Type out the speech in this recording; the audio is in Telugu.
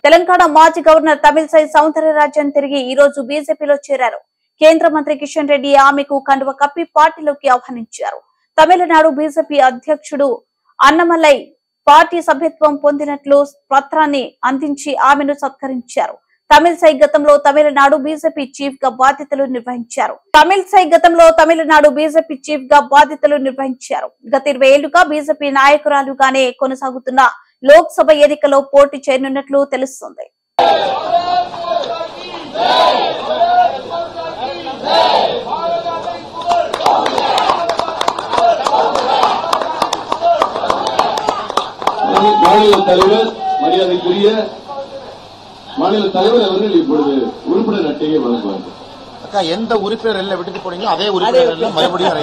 తెలంగాణ మాజీ గవర్నర్ తమిళసై సౌందరరాజన్ తిరిగి ఈ రోజు బీజేపీలో చేరారు. కేంద్ర మంత్రి కిషన్ రెడ్డి ఆమెకు కండువ కప్పి పార్టీలోకి ఆహ్వానించారు. తమిళనాడు బీజేపీ అధ్యక్షుడు అన్నమలై పార్టీ సభ్యత్వం పొందినట్లు పత్రాన్ని అందించి ఆమెను సత్కరించారు. తమిళసై గతంలో తమిళనాడు బీజేపీ చీఫ్ గా బాధ్యతలు నిర్వహించారు. గత 20 ఏళ్లుగా బీజేపీ నాయకురాలుగానే కొనసాగుతున్న లోక్సభ ఎన్నికల్లో పోటీ చేయనున్నట్లు తెలుస్తోంది. மாநில தலைவர் அவர்கள் இப்பொழுது உறுப்பினர் அட்டையை வழங்குவார்கள். எந்த உறுப்பினர் விட்டுட்டு போனீங்களோ அதே உறுப்பினர் மறுபடியும்